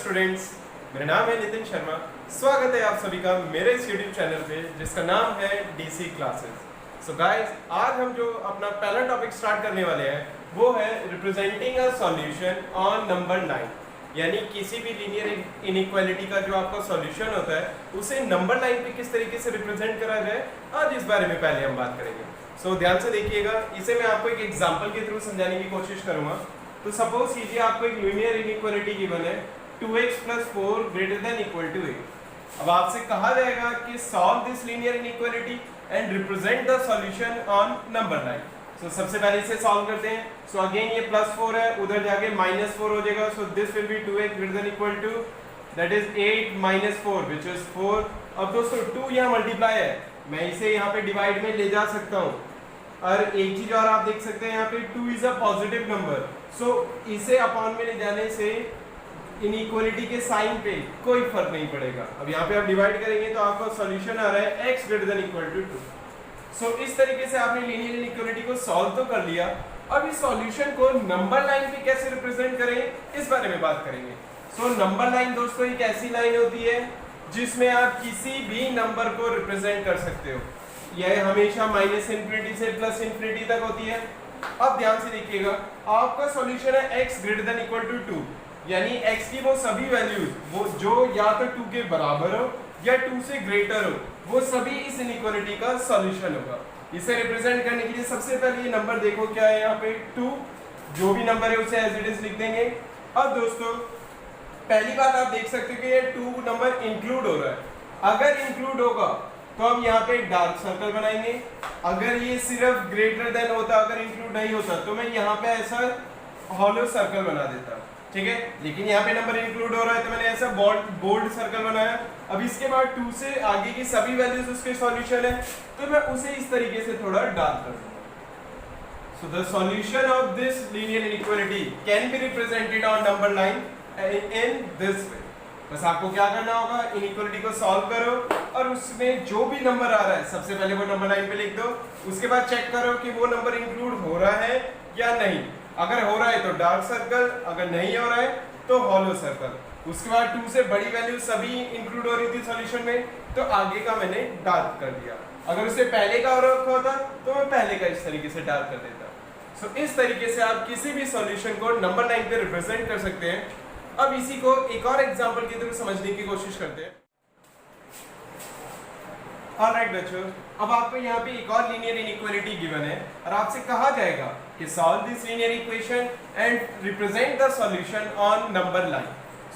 Students, मेरा नाम है नितिन शर्मा। स्वागत है आप सभी का मेरे इस यूट्यूब चैनल पे जिसका नाम है डीसी क्लासेस। सो गाइस, आज हम जो अपना पहला टॉपिक स्टार्ट करने वाले हैं वो है representing a solution on number 9, यानी किसी भी लीनियर इनइक्वालिटी का जो आपका सॉल्यूशन होता है उसे नंबर 9 पे किस तरीके से रिप्रेजेंट करा जाए, आज इस बारे में पहले हम बात करेंगे। सो ध्यान से देखिएगा, इसे मैं आपको एक एग्जांपल के थ्रू समझाने की कोशिश करूंगा। तो सपोज कीजिए आपको एक लीनियर इनइक्वालिटी गिवन है 2x + 4 > 8। अब आपसे कहा जाएगा कि solve this linear inequality and represent the solution on number 9। सो सबसे पहले इसे सॉल्व करते हैं। सो अगेन ये +4 है, उधर जाके -4 हो जाएगा। सो this will B 2x > that is 8 - 4 which is 4। अब दोस्तों 2 यहाँ मल्टीप्लाई है, मैं इसे यहाँ पे डिवाइड में ले जा सकता हूँ। और एक चीज और आप देख सकते हैं यहाँ पे 2 इज अ पॉजिटिव नंबर। सो इसे अपॉन में ले जाने से इनइक्वालिटी के साइन पे कोई फर्क नहीं पड़ेगा। अब यहाँ पे आप डिवाइड करेंगे तो आपका सॉल्यूशन आ रहा है x > 2। सो इस तरीके से आपने लीनियर इनइक्वालिटी को सॉल्व तो कर लिया। अब इस सॉल्यूशन को नंबर लाइन पे कैसे रिप्रेजेंट करें इस बारे में बात करेंगे। सो नंबर लाइन दोस्तों एक ऐसी लाइन होती है जिसमें आप किसी भी नंबर को रिप्रेजेंट कर सकते हो। यह हमेशा -∞ से +∞ तक होती है। अब ध्यान से देखिएगा, आपका सॉल्यूशन है x > 2, यानी x की वो सभी वैल्यूज वो जो या तो 2 के बराबर हो या 2 से ग्रेटर हो, वो सभी इस इनइक्वालिटी का सॉल्यूशन होगा। इसे रिप्रेजेंट करने के लिए सबसे पहले ये नंबर देखो क्या है, यहाँ पे 2 जो भी नंबर है उसे एज इट इज लिख देंगे। अब दोस्तों पहली बात आप देख सकते हो कि ये 2 नंबर इंक्लूड हो रहा है। अगर इंक्लूड होगा तो हम यहाँ पे डार्क सर्कल बनाएंगे। अगर ये सिर्फ ग्रेटर देन होता, अगर इंक्लूड नहीं होता, तो मैं यहाँ पे ऐसा हॉलो सर्कल बना देता, ठीक है। लेकिन यहाँ पे नंबर इंक्लूड हो रहा है तो मैंने ऐसा बोल्ड सर्कल बनाया। अब इसके बाद 2 से आगे की सभी वैल्यूज उसके सॉल्यूशन है, तो मैं उसे इस तरीके से थोड़ा डार्क कर दूंगा। So the solution of this linear inequality can be represented on number line in this way. बस आपको क्या करना होगा, इनइक्वालिटी को सॉल्व करो और उसमें जो भी नंबर आ रहा है सबसे पहले वो नंबर लाइन पे लिख दो। उसके बाद चेक करो कि वो नंबर इंक्लूड हो रहा है या नहीं। अगर हो रहा है तो डार्क सर्कल, अगर नहीं हो रहा है तो हॉलो सर्कल। उसके बाद 2 से बड़ी वैल्यू सभी इंक्लूड हो रही थी सॉल्यूशन में, तो आगे का मैंने डार्क कर दिया। अगर उससे पहले का और रखा होता तो मैं पहले का इस तरीके से डार्क कर देता। सो इस तरीके से आप किसी भी सॉल्यूशन को नंबर लाइन पे रिप्रेजेंट कर सकते हैं। अब इसी को एक और एग्जांपल के थ्रू समझने की कोशिश करते हैं। ऑलराइट बच्चों, अब आपको यहाँ पे एक और लीनियर इनइक्वालिटी गिवन है और आपसे कहा जाएगा कि solve this linear equation and represent the solution on number line.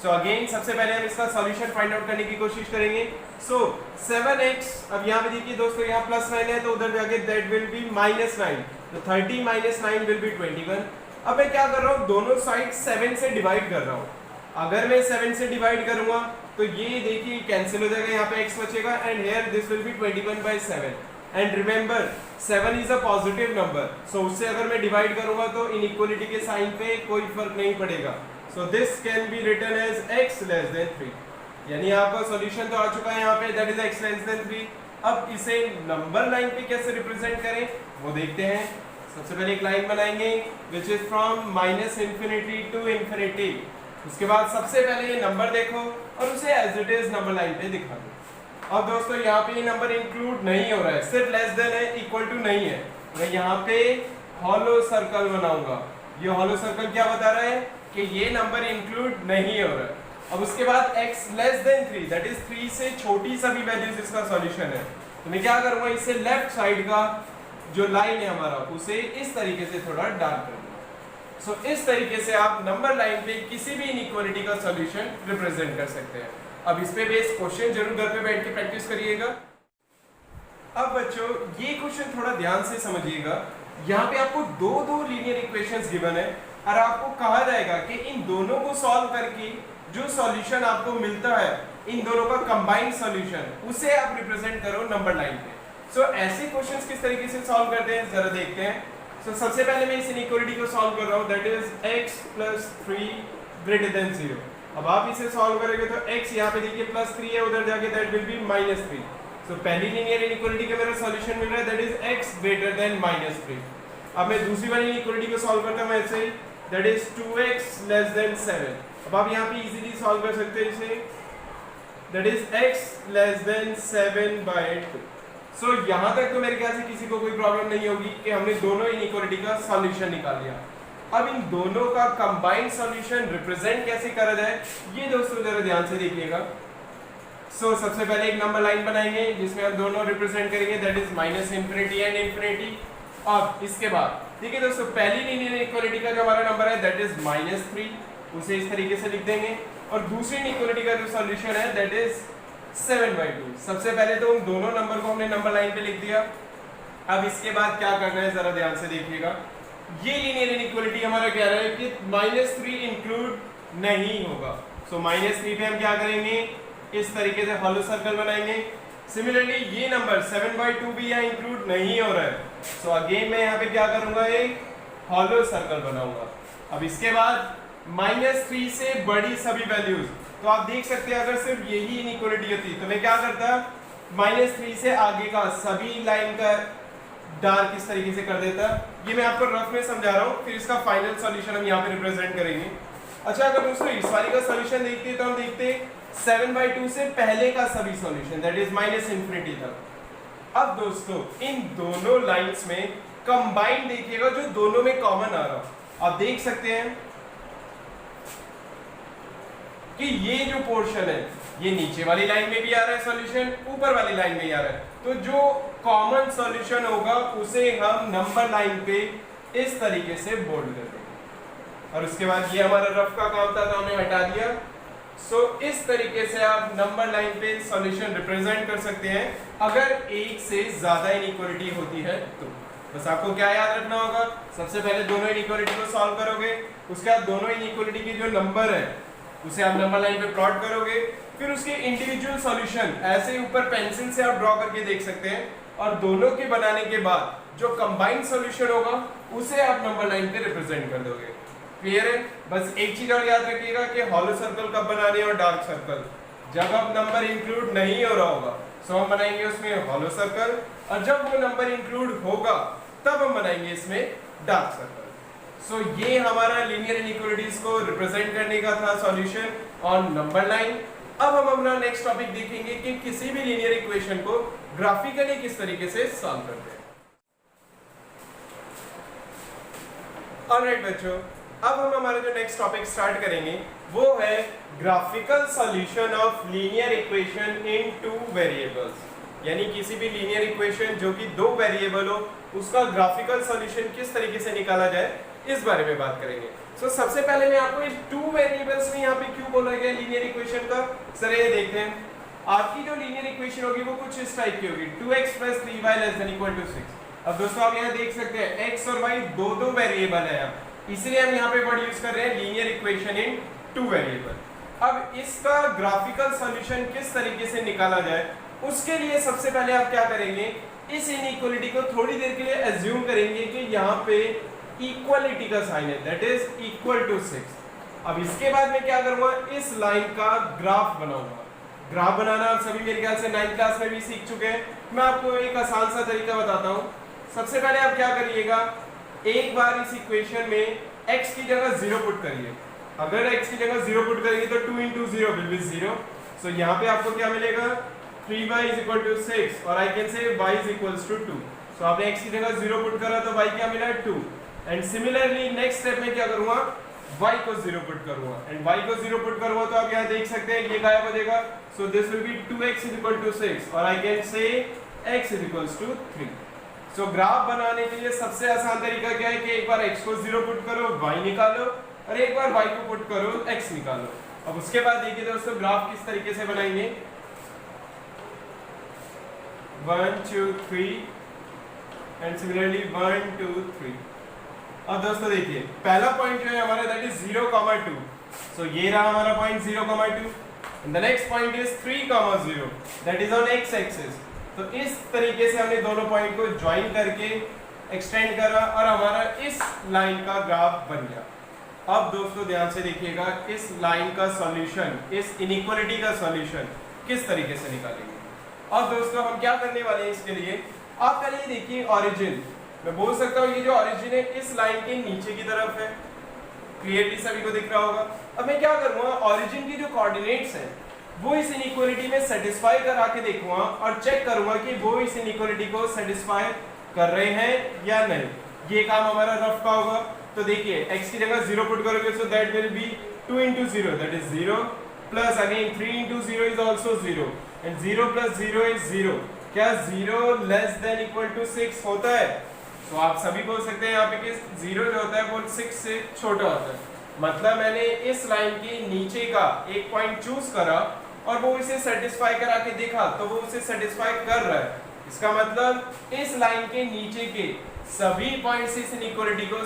So again सबसे पहले हम इसका सॉल्यूशन फाइंड आउट करने की कोशिश करेंगे। सो 7x, अब यहाँ पे देखिए दोस्तों, यहाँ +9 है तो उधर जाके दैट विल बी -9, तो 30 - 9 विल बी 21। अब मैं क्या कर रहा हूँ, दोनों साइड 7 से डिवाइड कर रहा हूँ। अगर मैं 7 से डिवाइड करूंगा तो ये देखिए कैंसिल हो जाएगा, यहाँ पे x बचेगा and here this will be 21/7। And remember 7 is a positive number, so उससे अगर मैं डिवाइड करूंगा तो इनइक्वालिटी के साइन पे कोई फर्क नहीं पड़ेगा। So this can be written as x < 3, यानी आपका सॉल्यूशन तो आ चुका है यहाँ पे, दैट इज x < 3। अब इसे नंबर लाइन पे कैसे रिप्रेजेंट करें वो देखते हैं। सबसे पहले एक लाइन बनाएंगे विच इज फ्रॉम -∞ to ∞। उसके बाद सबसे पहले ये नंबर देखो और उसे as it is number line पे दिखा दो। अब दोस्तों यहाँ पे ये नंबर इंक्लूड नहीं हो रहा है, सिर्फ लेस देन है, इक्वल टू नहीं है। मैं यहाँ पे हॉलो सर्कल बनाऊंगा। ये हॉलो सर्कल क्या बता रहा है कि ये नंबर इंक्लूड नहीं हो रहा है। अब उसके बाद x < 3, दैट इज 3 से छोटी सभी वैल्यूज इसका सॉल्यूशन है। तो मैं क्या करूंगा, इससे लेफ्ट साइड का जो लाइन है हमारा उसे इस तरीके से थोड़ा डार्क कर दूंगा। सो इस तरीके से आप नंबर लाइन पे किसी भी इनइक्वालिटी का सॉल्यूशन रिप्रेजेंट कर सकते हैं। अब इस पे बेस्ड क्वेश्चन जरूर घर पे बैठ के प्रैक्टिस करिएगा। अब बच्चों ये क्वेश्चन थोड़ा ध्यान से समझिएगा। यहाँ पे आपको दो लीनियर इक्वेशंस गिवन है और आपको कहा जाएगा कि इन दोनों को सॉल्व करके जो सॉल्यूशन आपको मिलता है, इन दोनों का कंबाइंड सॉल्यूशन, उसे आप रिप्रेजेंट करो नंबर लाइन पे। सो ऐसे क्वेश्चंस किस तरीके से सॉल्व करते हैं जरा देखते हैं। तो सबसे पहले मैं इस इनइक्वालिटी को सॉल्व कर रहा हूं, दैट इज x + 3 > 0। अब आप इसे सॉल्व करेंगे तो x यहाँ पे देखिए +3 है, उधर जाके दैट विल बी -3। सो पहली लीनियर इनइक्वालिटी का मेरा सॉल्यूशन मिल रहा है, दैट इज x < 3। अब मैं दूसरी वाली इनइक्वालिटी को सॉल्व करता हूं ऐसे ही, दैट इज 2x < 7। अब आप यहाँ पे इजीली सॉल्व कर सकते हैं इसे, that is x less than 7/2। सो यहाँ तक तो मेरे ख्याल से किसी को कोई प्रॉब्लम नहीं होगी कि हमने दोनों इनइक्वालिटी का सॉल्यूशन निकाल लिया। अब इन दोनों का कंबाइंड सॉल्यूशन रिप्रेजेंट कैसे करा जाए ये दोस्तों जरा ध्यान से देखिएगा। सो सबसे पहले एक नंबर लाइन बनाएंगे जिसमें हम दोनों रिप्रेजेंट करेंगे, दैट इज -∞ एंड इंफिनिटी। अब इसके बाद देखिए दोस्तों पहली लीनियर इक्वालिटी का जो हमारा नंबर है दैट इज -3, उसे इस तरीके से लिख देंगे, और दूसरी इक्वालिटी का जो सॉल्यूशन है दैट इज 7/2। सबसे पहले तो उन दोनों नंबर को हमने नंबर लाइन पे लिख दिया। अब इसके बाद क्या करना है जरा ध्यान से देखिएगा। ये लीनियर इनइक्वालिटी हमारा कह रहा है कि -3 इंक्लूड नहीं होगा। सो -3 पे हम क्या करेंगे, इस तरीके से हॉलो सर्कल बनाएंगे। सिमिलरली ये नंबर 7/2 भी यहाँ इंक्लूड नहीं हो रहा है, सो अगेन मैं यहाँ पे क्या करूंगा, एक हॉलो सर्कल बनाऊंगा। अब इसके बाद -3 से बड़ी सभी वैल्यूज, तो आप देख सकते हैं अगर सिर्फ यही इनइक्वालिटी होती तो मैं क्या करता, -3 से आगे का सभी लाइन का डार्क इस तरीके से कर देता। ये मैं आपको रफ में समझा रहा हूँ, फिर इसका फाइनल सॉल्यूशन हम यहाँ पे रिप्रेजेंट करेंगे। अच्छा अगर दोस्तों इस वाली का सॉल्यूशन देखते हैं तो हम देखते हैं 7/2 से पहले का सभी सॉल्यूशन दैट इज -∞ तक। अब दोस्तों इन दोनों लाइंस में कंबाइंड देखिएगा जो दोनों में कॉमन आ रहा, आप देख सकते हैं कि ये जो पोर्शन है ये नीचे वाली लाइन में भी आ रहा है सॉल्यूशन, ऊपर वाली लाइन में भी आ रहा है, तो जो कॉमन सॉल्यूशन होगा उसे हम नंबर लाइन पे इस तरीके से बोल्ड कर देंगे। और उसके बाद ये हमारा रफ का काम था तो हमने हटा दिया। सो इस तरीके से आप नंबर लाइन पे सॉल्यूशन रिप्रेजेंट कर सकते हैं अगर एक से ज्यादा इनइक्वालिटी होती है तो। बस आपको क्या याद रखना होगा, सबसे पहले दोनों इनइक्वालिटी को सॉल्व करोगे, उसके बाद दोनों इनइक्वालिटी की जो नंबर है उसे आप नंबर लाइन पे प्लॉट करोगे, फिर उसके इंडिविजुअल सॉल्यूशन ऐसे ऊपर पेंसिल से आप ड्रॉ करके देख सकते हैं, और दोनों के बनाने के बाद जो कंबाइंड सॉल्यूशन होगा उसे आप नंबर लाइन पे रिप्रेजेंट कर दोगे। क्लियर है? बस एक चीज और याद रखिएगा कि हॉलो सर्कल कब बनाने और डार्क सर्कल, जब अब नंबर इंक्लूड नहीं हो रहा होगा सो हम बनाएंगे उसमें हॉलो सर्कल, और जब वो नंबर इंक्लूड होगा तब हम बनाएंगे इसमें डार्क सर्कल। सो ये हमारा लीनियर इनइक्वालिटीज को रिप्रेजेंट करने का था सॉल्यूशन ऑन नंबर लाइन। अब हम अपना नेक्स्ट टॉपिक देखेंगे कि किसी भी लीनियर इक्वेशन को ग्राफिकली किस तरीके से सॉल्व करते हैं। ऑलराइट बच्चों, अब हम हमारा जो नेक्स्ट टॉपिक स्टार्ट करेंगे वो है graphical solution of linear equation in 2 variables. यानी किसी भी लीनियर इक्वेशन जो कि 2 वेरिएबल हो उसका ग्राफिकल सॉल्यूशन किस तरीके से निकाला जाए इस बारे में बात करेंगे। सो सबसे पहले मैं आपको 2 वेरिएबल्स में यहाँ पे क्यों बोला गया लीनियर इक्वेशन का, सर ये देखते हैं। आपकी जो लीनियर इक्वेशन होगी वो कुछ इस टाइप की होगी, 2x + 3y ≤ 6। अब दोस्तों आप यहाँ देख सकते हैं x और y दो वेरिएबल है, इसलिए हम यहाँ पे वर्ड यूज कर रहे हैं लीनियर इक्वेशन इन 2 वेरिएबल। अब इसका ग्राफिकल सॉल्यूशन किस तरीके से निकाला जाए उसके लिए सबसे पहले आप क्या करेंगे, इस इनइक्वालिटी को थोड़ी देर के लिए एज्यूम करेंगे कि यहाँ पे इक्वालिटी का साइन है दैट इज = 6। अब इसके बाद मैं क्या करूंगा, इस लाइन का ग्राफ बनाऊंगा। ग्राफ बनाना आप सभी मेरे ख्याल से 9th क्लास में भी सीख चुके हैं, मैं आपको एक आसान सा तरीका बताता हूँ। सबसे पहले आप क्या करिएगा, एक बार इस इक्वेशन में x की जगह 0 पुट करिए। अगर x की जगह 0 पुट करेंगे तो 2 × 0 विल बी 0। सो यहाँ पे आपको क्या मिलेगा, 3y = 6 और आई कैन से y = 2। सो आपने x की जगह 0 पुट करा तो y क्या मिला, 2। एंड सिमिलरली नेक्स्ट स्टेप में क्या करूंगा, y को 0 पुट करूंगा, एंड y को 0 पुट करूंगा तो आप यहाँ देख सकते हैं ये गायब हो जाएगा। सो दिस विल बी 2x = 6 और I can say x = 3। So graph बनाने के लिए सबसे आसान तरीका क्या है कि एक बार x को 0 पुट करो y निकालो, और एक बार y को पुट करो x निकालो। अब उसके बाद देखिए दोस्तों ग्राफ किस तरीके से बनाएंगे, 1 2 3 एंड सिमिलरली 1 2 3। अब दोस्तों देखिए पहला पॉइंट जो है हमारा दैट इज 0, 2। सो ये रहा हमारा point 0, 2 and the next point is 3, 0 that is on x axis. तो इस तरीके से हमने दोनों पॉइंट को ज्वाइन करके एक्सटेंड करा और हमारा इस लाइन का ग्राफ बन गया। अब दोस्तों ध्यान से देखिएगा, इस लाइन का सॉल्यूशन, इस इनइक्वालिटी का सॉल्यूशन किस तरीके से निकालेंगे। अब दोस्तों हम क्या करने वाले हैं इसके लिए, आप पहले देखिए ओरिजिन। मैं बोल सकता हूँ ये जो ओरिजिन है इस लाइन के नीचे की तरफ है, क्लियरली सभी को दिख रहा होगा। अब मैं क्या करूंगा, ओरिजिन की जो कोऑर्डिनेट्स हैं वो इस इनइक्वालिटी में सेटिस्फाई करा के देखूंगा और चेक करूंगा कि वो इस इनइक्वालिटी को सेटिस्फाई कर रहे हैं या नहीं। ये काम हमारा रफ का होगा। तो देखिए x की जगह 0 पुट करोगे so that will be 2 into 0 that is 0 plus again 3 into 0 is also 0 and 0 plus 0 is 0। क्या 0 less than equal to 6 होता है? तो आप सभी बोल सकते हैं यहाँ पे कि 0 जो होता है वो 6 से छोटा होता है। मतलब मैंने इस लाइन के नीचे का एक पॉइंट चूज करा और वो इसे सेटिस्फाई करा के देखा तो वो उसे सेटिस्फाई कर रहा है। इसका मतलब इस लाइन के नीचे के सभी पॉइंट्स इस इनइक्वालिटी को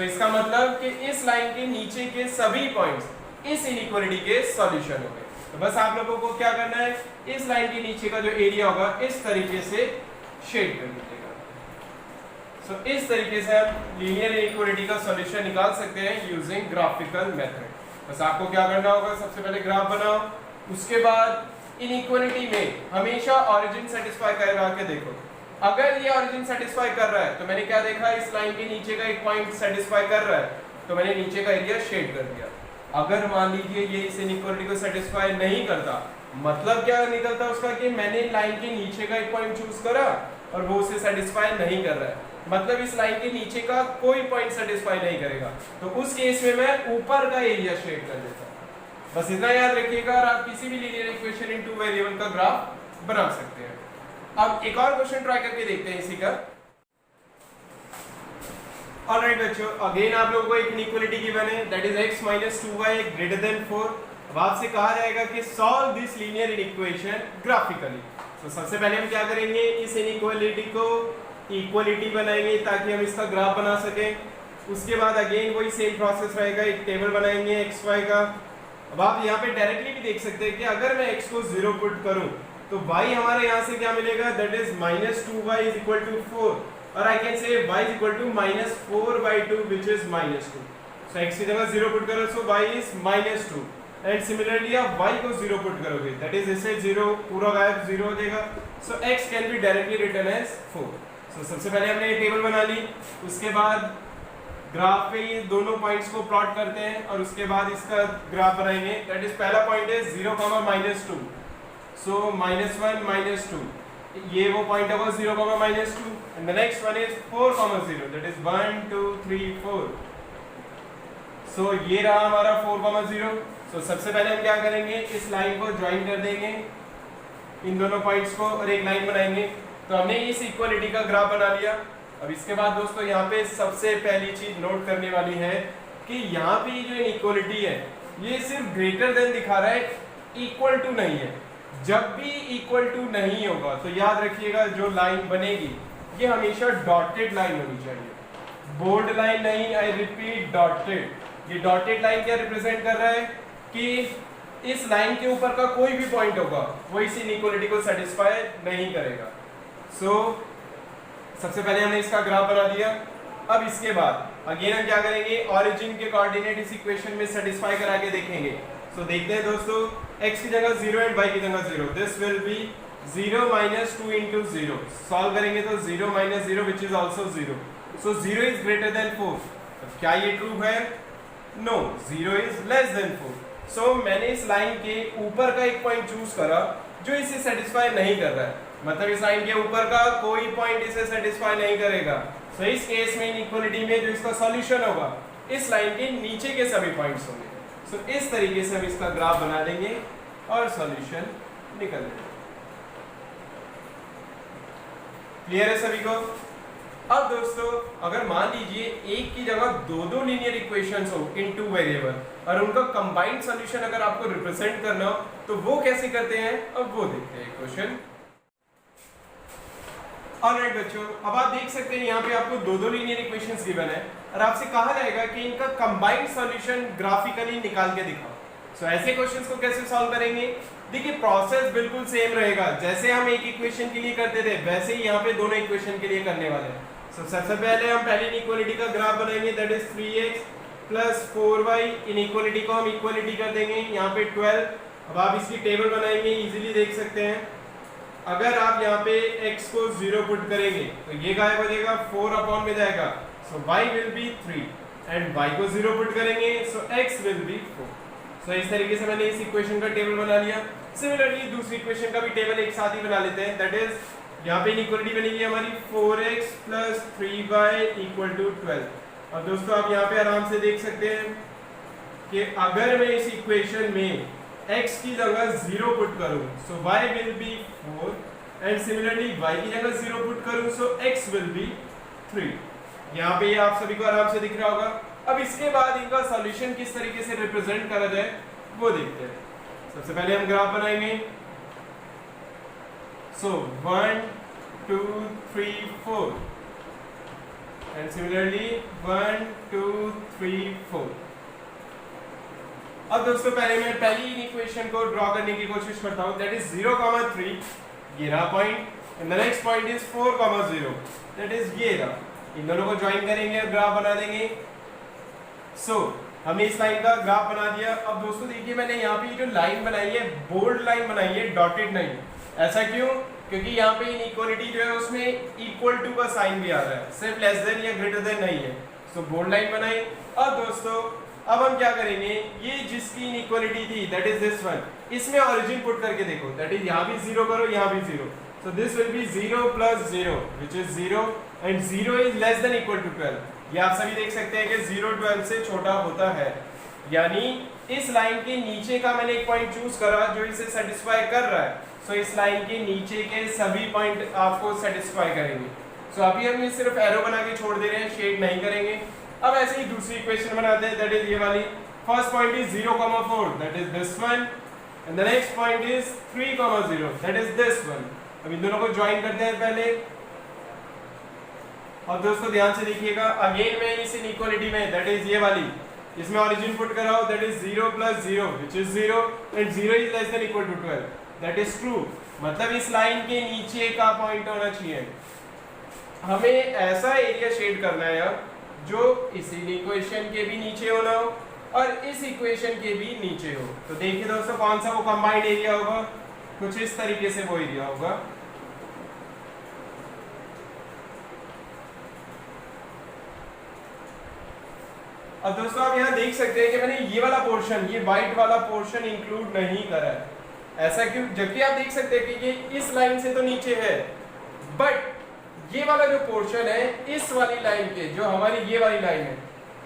इसका मतलब कि इस लाइन के नीचे के सभी पॉइंट्स इस इनइक्वालिटी के सॉल्यूशन हो गए। तो बस आप लोगों को क्या करना है, इस लाइन के नीचे का जो एरिया होगा इस तरीके से शेड कर दीजिएगा। सो इस तरीके से हम लीनियर इनइक्वालिटी का सॉल्यूशन निकाल सकते हैं यूजिंग ग्राफिकल मेथड। बस आपको क्या करना होगा, सबसे पहले ग्राफ बनाओ, उसके बाद इनइक्वालिटी में हमेशा ओरिजिन सेटिस्फाई करा के देखो। अगर ये ओरिजिन सेटिस्फाई कर रहा है तो मैंने क्या देखा, इस लाइन के नीचे का एक पॉइंट सेटिस्फाई कर रहा है तो मैंने नीचे का एरिया शेड कर दिया। अगर मान लीजिए ये इस इनइक्वालिटी को सेटिस्फाई नहीं करता, मतलब क्या निकलता उसका कि मैंने लाइन के नीचे का एक पॉइंट चूज करा और वो उसे सेटिस्फाई नहीं कर रहा है, मतलब इस लाइन के नीचे का कोई पॉइंट सेटिस्फाई नहीं करेगा। तो उस केस में मैं ऊपर का एरिया शेड कर देता हूं। बस इतना याद रखिएगा और आप किसी भी लीनियर इक्वेशन इन 2 वेरिएबल का ग्राफ बना सकते हैं। अब एक और क्वेश्चन ट्राई करके देखते हैं इसी का। ऑलराइट बच्चों, अगेन आप लोगों को एक इनइक्वालिटी गिवन है that is x - 2y greater than 4। अब आपसे कहा जाएगा कि solve this linear equation graphically. तो सबसे पहले हम क्या करेंगे, इस इनइक्वालिटी को इक्वालिटी बनाएंगे ताकि हम इसका ग्राफ बना सकें। उसके बाद अगेन वही सेम प्रोसेस रहेगा, एक टेबल बनाएंगे x y का। अब आप यहाँ पे डायरेक्टली भी देख सकते हैं कि अगर मैं x को 0 पुट करूं तो y हमारे यहाँ से क्या मिलेगा, that is -2y is equal to 4 और I can say y is equal to -4/2 which is -2। So x की जगह 0 पुट करो so y is -2 and similarly आप y को 0 पुट करोगे दैट इज इससे 0 पूरा गायब 0 हो जाएगा। So x can be directly written as 4। So सबसे पहले हमने ये टेबल बना ली, उसके बाद ग्राफ पे ये दोनों पॉइंट्स को प्लॉट करते हैं और उसके बाद इसका ग्राफ बनाएंगे। दैट इज पहला पॉइंट है 0, -2 so -1 -2, ये वो पॉइंट है वो 0, -2 and the next one is 4, 0 that is 1 2 3 4। so ये रहा हमारा 4, 0। so सबसे पहले हम क्या करेंगे, इस लाइन को ज्वाइन कर देंगे इन दोनों पॉइंट्स को और एक लाइन बनाएंगे। तो हमने इस इक्वालिटी का ग्राफ बना लिया। अब इसके बाद दोस्तों यहाँ पे सबसे पहली चीज नोट करने वाली है कि यहाँ पे जो इनइक्वालिटी है ये सिर्फ ग्रेटर देन दिखा रहा है, इक्वल टू नहीं है। जब भी इक्वल टू नहीं होगा तो याद रखिएगा जो लाइन बनेगी ये हमेशा डॉटेड लाइन होनी चाहिए, बोल्ड लाइन नहीं। I repeat dotted. ये डॉटेड लाइन क्या रिप्रेजेंट कर रहा है कि इस लाइन के ऊपर का कोई भी पॉइंट होगा वो इस इनइक्वालिटी को सेटिस्फाई नहीं करेगा। सो सबसे पहले हमने इसका ग्राफ बना दिया। अब इसके बाद अगेन हम क्या करेंगे, ओरिजिन के कोऑर्डिनेट इस इक्वेशन में सेटिस्फाई करा के देखेंगे। सो देखते हैं दोस्तों, x की जगह 0 एंड y की जगह 0, this will be 0 - 2 into 0। Solve करेंगे तो 0 - 0 which is also 0। so 0 is greater than 4। अब क्या ये ट्रू है? No, 0 is less than 4। so मैंने इस लाइन के ऊपर का एक पॉइंट चूज करा जो इसे सेटिस्फाई नहीं कर रहा है, मतलब इस लाइन के ऊपर का कोई पॉइंट इसे सेटिस्फाई नहीं करेगा। so इस केस में इनइक्वालिटी में जो इसका सॉल्यूशन होगा इस लाइन के नीचे के सभी पॉइंट्स होंगे। सो इस तरीके से हम इसका ग्राफ बना देंगे और सॉल्यूशन निकल जाएगा। क्लियर है सभी को? अब दोस्तों अगर मान लीजिए एक की जगह दो लीनियर इक्वेशंस हो इन 2 वेरिएबल और उनका कंबाइंड सॉल्यूशन अगर आपको रिप्रेजेंट करना हो तो वो कैसे करते हैं, अब वो देखते हैं क्वेश्चन। ऑलराइट बच्चों, अब आप देख सकते हैं यहाँ पे आपको दो लीनियर इक्वेशंस गिवन है और आपसे कहा जाएगा कि इनका कंबाइंड सॉल्यूशन ग्राफिकली निकाल के दिखाओ। सो ऐसे क्वेश्चंस को कैसे सॉल्व करेंगे? देखिए प्रोसेस बिल्कुल सेम रहेगा, जैसे हम एक इक्वेशन के लिए करते थे वैसे ही यहाँ पे दोनों इक्वेशन के लिए करने वाले हैं। सो सबसे पहले हम पहली इनइक्वालिटी का ग्राफ बनाएंगे that is 3x + 4y। Inequality को हम इक्वालिटी कर देंगे यहाँ पे 12। अब आप इसकी टेबल बनाएंगे, इजीली देख सकते हैं। अगर आप यहाँ पे x को 0 पुट करेंगे तो ये गायब हो जाएगा, 4 अपॉन में जाएगा, सो y will be 3। And y को 0 पुट करेंगे, सो x विल बी 4। सो इस तरीके से मैंने इस इक्वेशन का टेबल बना लिया। सिमिलरली दूसरी इक्वेशन का भी टेबल एक साथ ही बना लेते हैं। दैट इज यहाँ पे इनइक्वालिटी बनेगी हमारी 4x + 3y = 12। अब दोस्तों आप यहाँ पे आराम से देख सकते हैं कि अगर मैं इस इक्वेशन में x की जगह 0 पुट करूं, सो y will be 4 and similarly y की जगह 0 पुट करूं, सो x विल बी 3। यहाँ पे आप सभी को आराम से दिख रहा होगा। अब इसके बाद इनका सॉल्यूशन किस तरीके से रिप्रेजेंट करा जाए वो देखते हैं। सबसे पहले हम ग्राफ बनाएंगे। सो 1 2 3 4 एंड सिमिलरली 1 2 3 4। अब दोस्तों पहले मैं पहली इक्वेशन को ड्रॉ करने की कोशिश करता हूं। दैट इज 0,3 ये रहा point and the next point is 4,0 that is ये रहा। इन दोनों को ज्वाइन करेंगे और ग्राफ बना देंगे। सो हमने इस लाइन का ग्राफ बना दिया। अब दोस्तों देखिए मैंने यहाँ पे जो लाइन बनाई है बोल्ड लाइन बनाई है, डॉटेड नहीं। ऐसा क्यों? क्योंकि यहाँ पे इनइक्वालिटी जो है उसमें इक्वल टू का साइन भी आ रहा है, सिर्फ लेस देन या ग्रेटर देन नहीं है। सो बोल्ड लाइन बनाई। अब दोस्तों अब हम क्या करेंगे, ये जिसकी इनइक्वालिटी थी दैट इज दिस वन, इसमें ओरिजिन पुट करके देखो। दैट इज यहाँ भी 0 करो, यहाँ भी 0। So this will be 0 + 0 which is 0 and 0 is less than equal to 12। ये आप सभी देख सकते हैं कि 0 12 से छोटा होता है। यानी इस लाइन के नीचे का मैंने एक पॉइंट चूज करा जो इसे सेटिस्फाई कर रहा है। सो इस लाइन के नीचे के सभी पॉइंट आपको सेटिस्फाई करेंगे। सो अभी हम ये सिर्फ एरो बना के छोड़ दे रहे हैं, शेड नहीं करेंगे। अब ऐसे ही दूसरी इक्वेशन बनाते हैं। दैट इज ये वाली। First point is 0,4 that is this one and the next point is 3,0 that is this one. अब इन दोनों को ज्वाइन करते हैं पहले। और दोस्तों ध्यान से देखिएगा, अगेन मैं इस इनइक्वालिटी में दैट इज ये वाली, इसमें ओरिजिन पुट कर रहा हूं। That is 0 + 0 which is 0 and 0 is less than equal to 12। That is true. मतलब इस लाइन के नीचे का पॉइंट होना चाहिए। हमें ऐसा एरिया शेड करना है जो इस इक्वेशन के भी नीचे होना हो और इस इक्वेशन के भी नीचे हो। तो देखिए दोस्तों कौन सा वो कंबाइंड एरिया होगा, कुछ इस तरीके से वो एरिया होगा। अब दोस्तों आप यहाँ देख सकते हैं कि मैंने ये वाला पोर्शन, ये व्हाइट वाला पोर्शन इंक्लूड नहीं करा है। ऐसा क्यों? जबकि आप देख सकते हैं कि ये इस लाइन से तो नीचे है, बट ये वाला जो पोर्शन है इस वाली लाइन के, जो हमारी ये वाली लाइन है,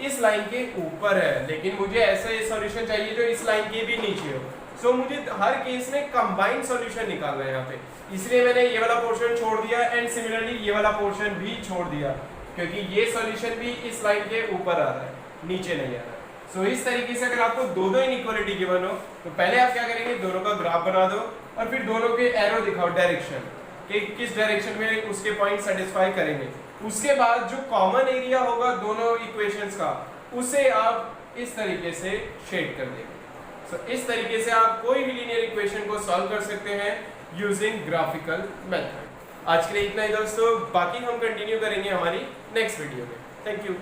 इस लाइन के ऊपर है। लेकिन मुझे ऐसा ये सॉल्यूशन चाहिए जो इस लाइन के भी नीचे हो। सो मुझे हर केस में कंबाइंड सॉल्यूशन निकालना है यहाँ पे, इसलिए मैंने ये वाला पोर्शन छोड़ दिया एंड सिमिलरली ये वाला पोर्शन भी छोड़ दिया, क्योंकि ये सॉल्यूशन भी इस लाइन के ऊपर आ रहा है, नीचे नहीं आ रहा है। सो इस तरीके से अगर आपको दो इनइक्वालिटी गिवन हो तो पहले आप क्या करेंगे, दोनों का ग्राफ बना दो और फिर दोनों के एरो दिखाओ डायरेक्शन कि किस डायरेक्शन में उसके पॉइंट सेटिस्फाई करेंगे। उसके बाद जो कॉमन एरिया होगा दोनों इक्वेशंस का, उसे आप इस तरीके से शेड कर देंगे। सो इस तरीके से आप कोई भी लीनियर इक्वेशन को सॉल्व कर सकते हैं यूजिंग ग्राफिकल मेथड। आज के लिए इतना ही दोस्तों, बाकी हम कंटिन्यू करेंगे हमारी नेक्स्ट वीडियो में। Thank you.